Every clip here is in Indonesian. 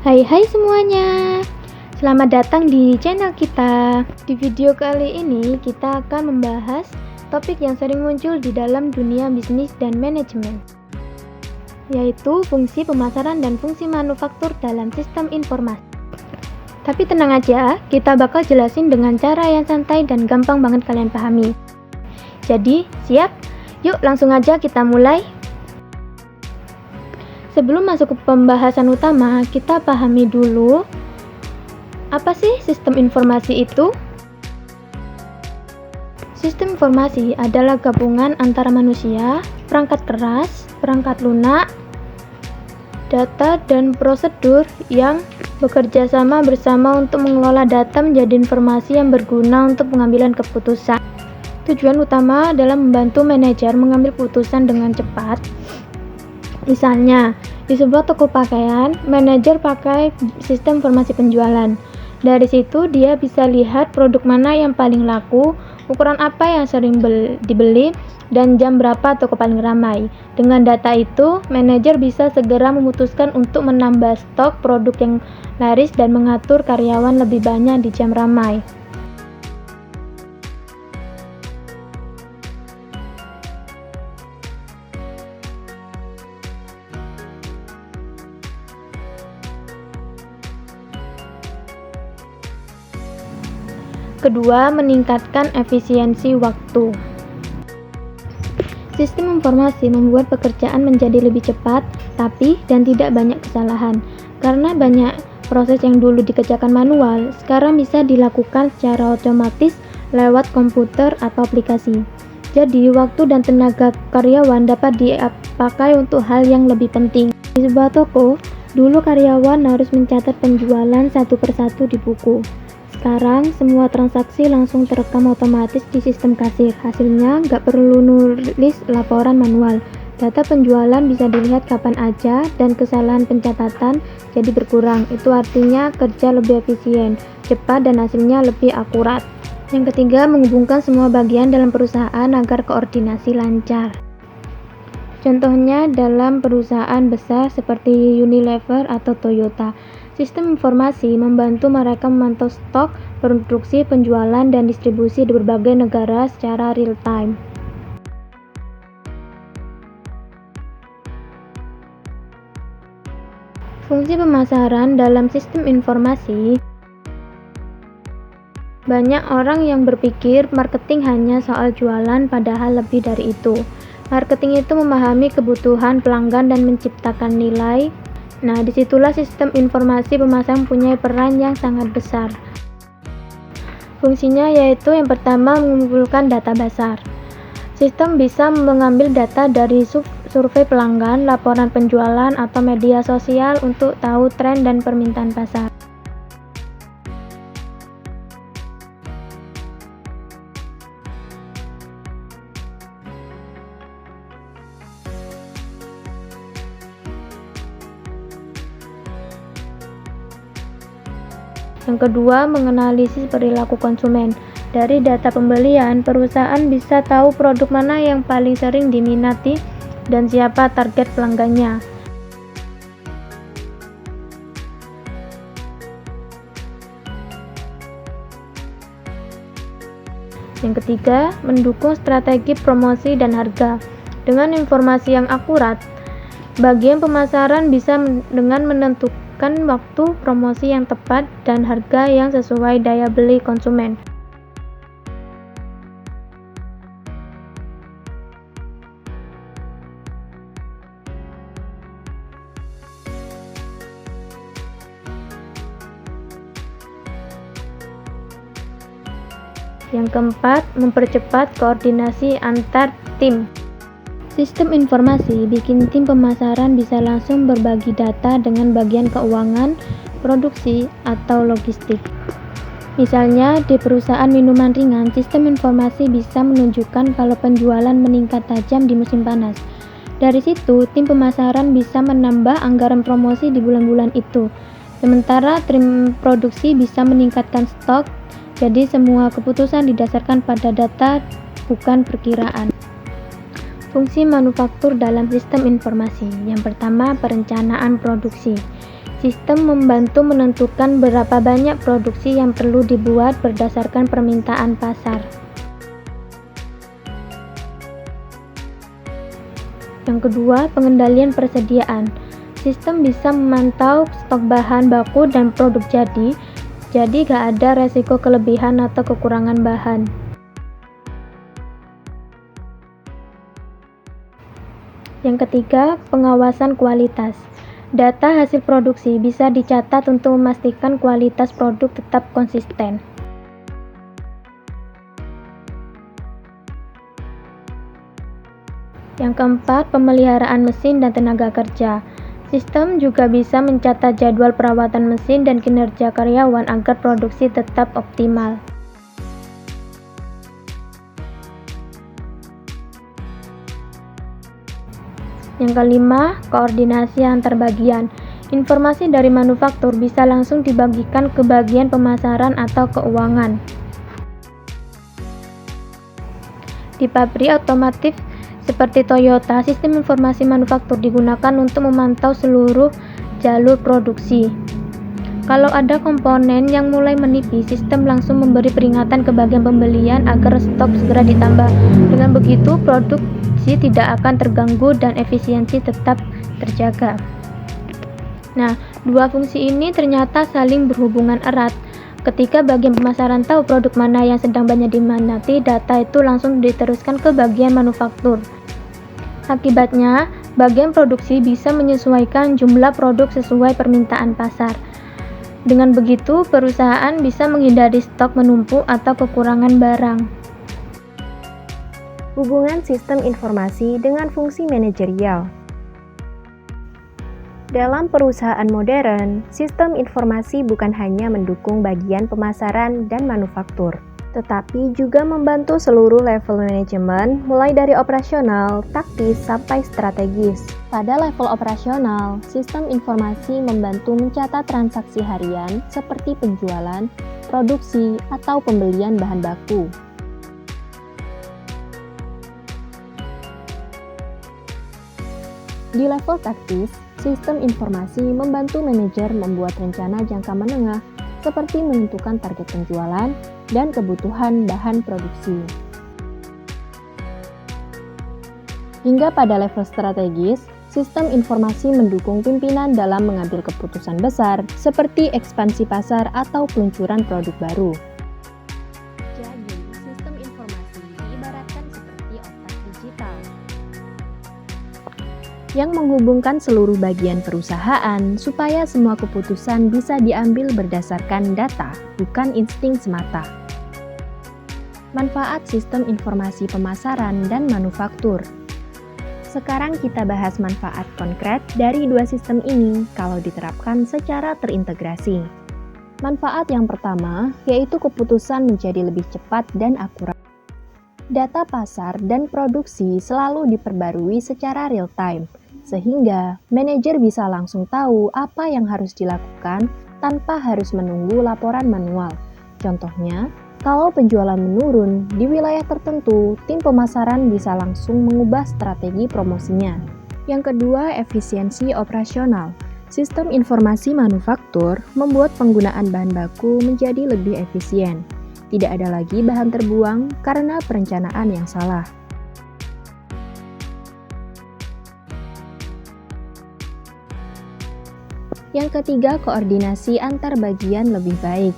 Hai semuanya, selamat datang di channel kita. Di video kali ini kita akan membahas topik yang sering muncul di dalam dunia bisnis dan manajemen, yaitu fungsi pemasaran dan fungsi manufaktur dalam sistem informasi. Tapi tenang aja, kita bakal jelasin dengan cara yang santai dan gampang banget kalian pahami. Jadi, siap? Yuk langsung aja kita mulai. Sebelum masuk ke pembahasan utama, kita pahami dulu apa sih sistem informasi itu? Sistem informasi adalah gabungan antara manusia, perangkat keras, perangkat lunak, data, dan prosedur yang bekerja sama bersama untuk mengelola data menjadi informasi yang berguna untuk pengambilan keputusan. Tujuan utama adalah membantu manajer mengambil keputusan dengan cepat. Misalnya, di sebuah toko pakaian, manajer pakai sistem informasi penjualan. Dari situ, dia bisa lihat produk mana yang paling laku, ukuran apa yang sering dibeli, dan jam berapa toko paling ramai. Dengan data itu, manajer bisa segera memutuskan untuk menambah stok produk yang laris dan mengatur karyawan lebih banyak di jam ramai. Kedua, meningkatkan efisiensi waktu. Sistem informasi membuat pekerjaan menjadi lebih cepat, rapi, dan tidak banyak kesalahan. Karena banyak proses yang dulu dikerjakan manual, sekarang bisa dilakukan secara otomatis lewat komputer atau aplikasi. Jadi, waktu dan tenaga karyawan dapat dipakai untuk hal yang lebih penting. Di sebuah toko, dulu karyawan harus mencatat penjualan satu persatu di buku. Sekarang, semua transaksi langsung terekam otomatis di sistem kasir. Hasilnya, nggak perlu nulis laporan manual. Data penjualan bisa dilihat kapan aja dan kesalahan pencatatan jadi berkurang. Itu artinya kerja lebih efisien, cepat, dan hasilnya lebih akurat. Yang ketiga, menghubungkan semua bagian dalam perusahaan agar koordinasi lancar. Contohnya dalam perusahaan besar seperti Unilever atau Toyota. Sistem informasi membantu mereka memantau stok, produksi, penjualan, dan distribusi di berbagai negara secara real time. Fungsi pemasaran dalam sistem informasi. Banyak orang yang berpikir marketing hanya soal jualan, padahal lebih dari itu. Marketing itu memahami kebutuhan pelanggan dan menciptakan nilai. Nah, disitulah sistem informasi pemasaran mempunyai peran yang sangat besar. Fungsinya yaitu yang pertama, mengumpulkan data dasar. Sistem bisa mengambil data dari survei pelanggan, laporan penjualan, atau media sosial untuk tahu tren dan permintaan pasar. Yang kedua, menganalisis perilaku konsumen. Dari data pembelian, perusahaan bisa tahu produk mana yang paling sering diminati dan siapa target pelanggannya. Yang ketiga, mendukung strategi promosi dan harga. Dengan informasi yang akurat, bagian pemasaran bisa dengan menentukan waktu promosi yang tepat dan harga yang sesuai daya beli konsumen. Yang keempat, mempercepat koordinasi antar tim. Sistem informasi bikin tim pemasaran bisa langsung berbagi data dengan bagian keuangan, produksi, atau logistik. Misalnya, di perusahaan minuman ringan, sistem informasi bisa menunjukkan kalau penjualan meningkat tajam di musim panas. Dari situ, tim pemasaran bisa menambah anggaran promosi di bulan-bulan itu. Sementara tim produksi bisa meningkatkan stok, jadi semua keputusan didasarkan pada data, bukan perkiraan. Fungsi manufaktur dalam sistem informasi. Yang pertama, perencanaan produksi. Sistem membantu menentukan berapa banyak produksi yang perlu dibuat berdasarkan permintaan pasar. Yang kedua, pengendalian persediaan. Sistem bisa memantau stok bahan baku dan produk jadi gak ada resiko kelebihan atau kekurangan bahan. Yang ketiga, pengawasan kualitas. Data hasil produksi bisa dicatat untuk memastikan kualitas produk tetap konsisten. Yang keempat, pemeliharaan mesin dan tenaga kerja. Sistem juga bisa mencatat jadwal perawatan mesin dan kinerja karyawan agar produksi tetap optimal. Yang kelima, koordinasi antar bagian. Informasi dari manufaktur bisa langsung dibagikan ke bagian pemasaran atau keuangan. Di pabrik otomotif seperti Toyota, sistem informasi manufaktur digunakan untuk memantau seluruh jalur produksi. Kalau ada komponen yang mulai menipis, sistem langsung memberi peringatan ke bagian pembelian agar stok segera ditambah. Dengan begitu, produksi tidak akan terganggu dan efisiensi tetap terjaga. Nah, dua fungsi ini ternyata saling berhubungan erat. Ketika bagian pemasaran tahu produk mana yang sedang banyak diminati, data itu langsung diteruskan ke bagian manufaktur. Akibatnya, bagian produksi bisa menyesuaikan jumlah produk sesuai permintaan pasar. Dengan begitu, perusahaan bisa menghindari stok menumpuk atau kekurangan barang. Hubungan sistem informasi dengan fungsi manajerial. Dalam perusahaan modern, sistem informasi bukan hanya mendukung bagian pemasaran dan manufaktur, tetapi juga membantu seluruh level manajemen, mulai dari operasional, taktis, sampai strategis. Pada level operasional, sistem informasi membantu mencatat transaksi harian seperti penjualan, produksi, atau pembelian bahan baku. Di level taktis, sistem informasi membantu manajer membuat rencana jangka menengah seperti menentukan target penjualan dan kebutuhan bahan produksi. Hingga pada level strategis, sistem informasi mendukung pimpinan dalam mengambil keputusan besar seperti ekspansi pasar atau peluncuran produk baru. Jadi, sistem informasi diibaratkan seperti otak digital yang menghubungkan seluruh bagian perusahaan supaya semua keputusan bisa diambil berdasarkan data, bukan insting semata. Manfaat sistem informasi pemasaran dan manufaktur. Sekarang kita bahas manfaat konkret dari dua sistem ini kalau diterapkan secara terintegrasi. Manfaat yang pertama yaitu keputusan menjadi lebih cepat dan akurat. Data pasar dan produksi selalu diperbarui secara real time, sehingga manajer bisa langsung tahu apa yang harus dilakukan tanpa harus menunggu laporan manual. Contohnya, kalau penjualan menurun di wilayah tertentu, tim pemasaran bisa langsung mengubah strategi promosinya. Yang kedua, efisiensi operasional. Sistem informasi manufaktur membuat penggunaan bahan baku menjadi lebih efisien. Tidak ada lagi bahan terbuang karena perencanaan yang salah. Yang ketiga, koordinasi antar bagian lebih baik.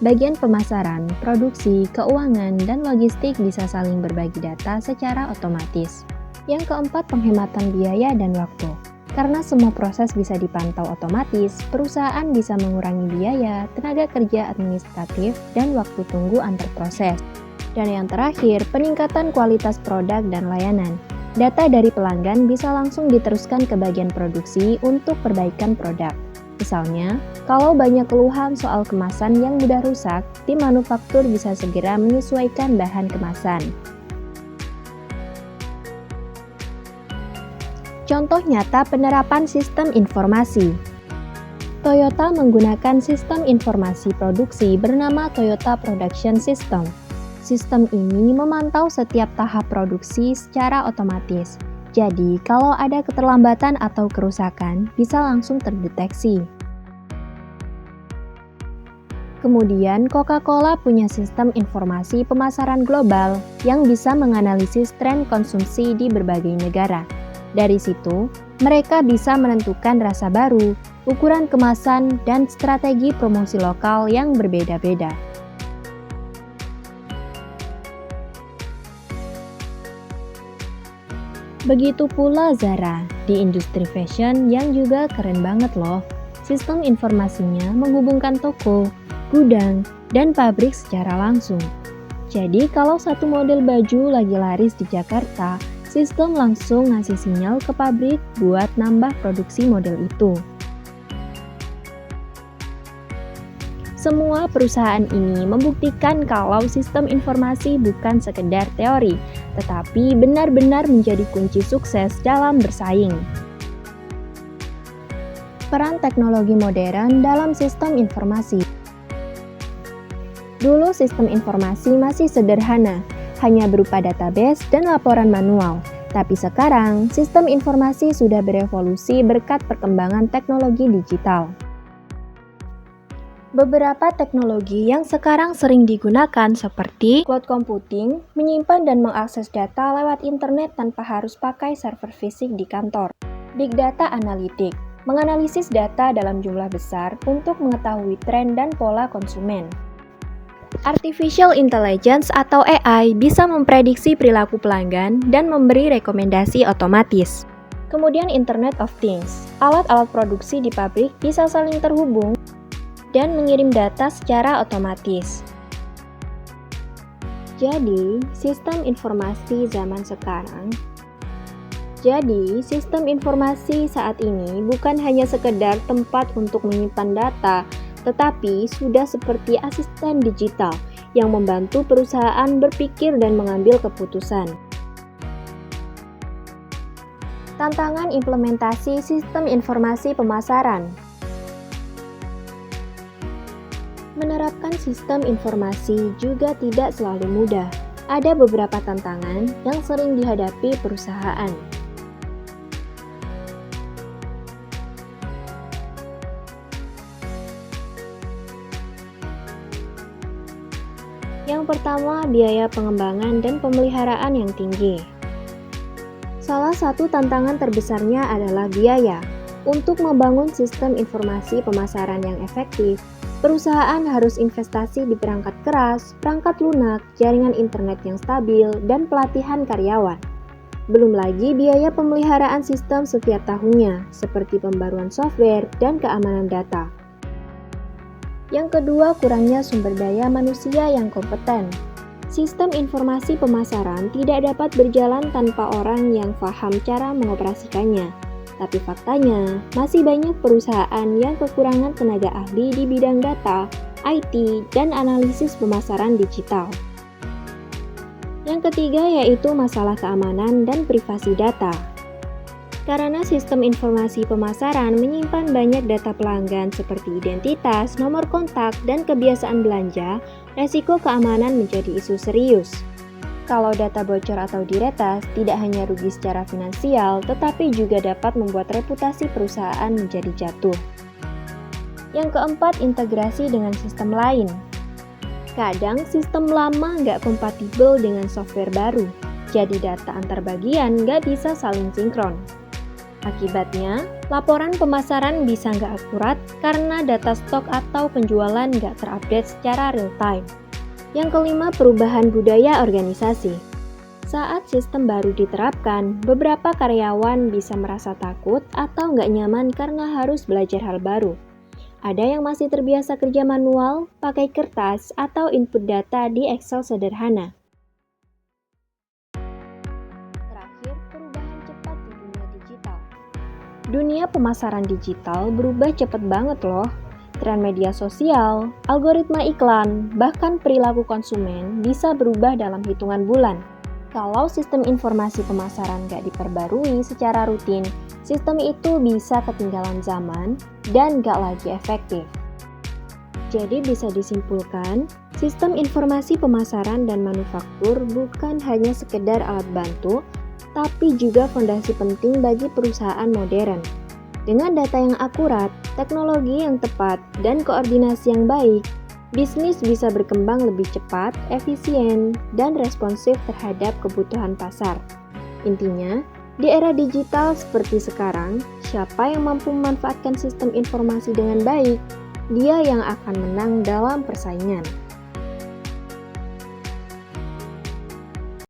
Bagian pemasaran, produksi, keuangan, dan logistik bisa saling berbagi data secara otomatis. Yang keempat, penghematan biaya dan waktu. Karena semua proses bisa dipantau otomatis, perusahaan bisa mengurangi biaya, tenaga kerja administratif, dan waktu tunggu antar proses. Dan yang terakhir, peningkatan kualitas produk dan layanan. Data dari pelanggan bisa langsung diteruskan ke bagian produksi untuk perbaikan produk. Misalnya, kalau banyak keluhan soal kemasan yang mudah rusak, tim manufaktur bisa segera menyesuaikan bahan kemasan. Contoh nyata penerapan sistem informasi. Toyota menggunakan sistem informasi produksi bernama Toyota Production System. Sistem ini memantau setiap tahap produksi secara otomatis. Jadi, kalau ada keterlambatan atau kerusakan, bisa langsung terdeteksi. Kemudian, Coca-Cola punya sistem informasi pemasaran global yang bisa menganalisis tren konsumsi di berbagai negara. Dari situ, mereka bisa menentukan rasa baru, ukuran kemasan, dan strategi promosi lokal yang berbeda-beda. Begitu pula Zara di industri fashion yang juga keren banget loh. Sistem informasinya menghubungkan toko, gudang, dan pabrik secara langsung. Jadi kalau satu model baju lagi laris di Jakarta, sistem langsung ngasih sinyal ke pabrik buat nambah produksi model itu. Semua perusahaan ini membuktikan kalau sistem informasi bukan sekedar teori, tetapi benar-benar menjadi kunci sukses dalam bersaing. Peran teknologi modern dalam sistem informasi. Dulu sistem informasi masih sederhana, hanya berupa database dan laporan manual. Tapi sekarang, sistem informasi sudah berevolusi berkat perkembangan teknologi digital. Beberapa teknologi yang sekarang sering digunakan seperti cloud computing, menyimpan dan mengakses data lewat internet tanpa harus pakai server fisik di kantor. Big data analytics, menganalisis data dalam jumlah besar untuk mengetahui tren dan pola konsumen. Artificial Intelligence atau AI bisa memprediksi perilaku pelanggan dan memberi rekomendasi otomatis. Kemudian Internet of Things, alat-alat produksi di pabrik bisa saling terhubung dan mengirim data secara otomatis. Jadi, sistem informasi saat ini bukan hanya sekedar tempat untuk menyimpan data, tetapi sudah seperti asisten digital yang membantu perusahaan berpikir dan mengambil keputusan. Tantangan implementasi sistem informasi pemasaran. Menerapkan sistem informasi juga tidak selalu mudah. Ada beberapa tantangan yang sering dihadapi perusahaan. Yang pertama, biaya pengembangan dan pemeliharaan yang tinggi. Salah satu tantangan terbesarnya adalah biaya. Untuk membangun sistem informasi pemasaran yang efektif, perusahaan harus investasi di perangkat keras, perangkat lunak, jaringan internet yang stabil, dan pelatihan karyawan. Belum lagi biaya pemeliharaan sistem setiap tahunnya, seperti pembaruan software dan keamanan data. Yang kedua, kurangnya sumber daya manusia yang kompeten. Sistem informasi pemasaran tidak dapat berjalan tanpa orang yang paham cara mengoperasikannya. Tapi faktanya, masih banyak perusahaan yang kekurangan tenaga ahli di bidang data, IT, dan analisis pemasaran digital. Yang ketiga yaitu masalah keamanan dan privasi data. Karena sistem informasi pemasaran menyimpan banyak data pelanggan seperti identitas, nomor kontak, dan kebiasaan belanja, resiko keamanan menjadi isu serius. Kalau data bocor atau diretas, tidak hanya rugi secara finansial, tetapi juga dapat membuat reputasi perusahaan menjadi jatuh. Yang keempat, integrasi dengan sistem lain. Kadang sistem lama nggak kompatibel dengan software baru, jadi data antar bagian nggak bisa saling sinkron. Akibatnya, laporan pemasaran bisa nggak akurat karena data stok atau penjualan nggak terupdate secara real-time. Yang kelima, perubahan budaya organisasi. Saat sistem baru diterapkan, beberapa karyawan bisa merasa takut atau nggak nyaman karena harus belajar hal baru. Ada yang masih terbiasa kerja manual, pakai kertas, atau input data di Excel sederhana. Terakhir, perubahan cepat di dunia digital. Dunia pemasaran digital berubah cepat banget loh. Tren media sosial, algoritma iklan, bahkan perilaku konsumen bisa berubah dalam hitungan bulan. Kalau sistem informasi pemasaran nggak diperbarui secara rutin, sistem itu bisa ketinggalan zaman dan nggak lagi efektif. Jadi bisa disimpulkan, sistem informasi pemasaran dan manufaktur bukan hanya sekedar alat bantu, tapi juga fondasi penting bagi perusahaan modern. Dengan data yang akurat, teknologi yang tepat, dan koordinasi yang baik, bisnis bisa berkembang lebih cepat, efisien, dan responsif terhadap kebutuhan pasar. Intinya, di era digital seperti sekarang, siapa yang mampu memanfaatkan sistem informasi dengan baik, dia yang akan menang dalam persaingan.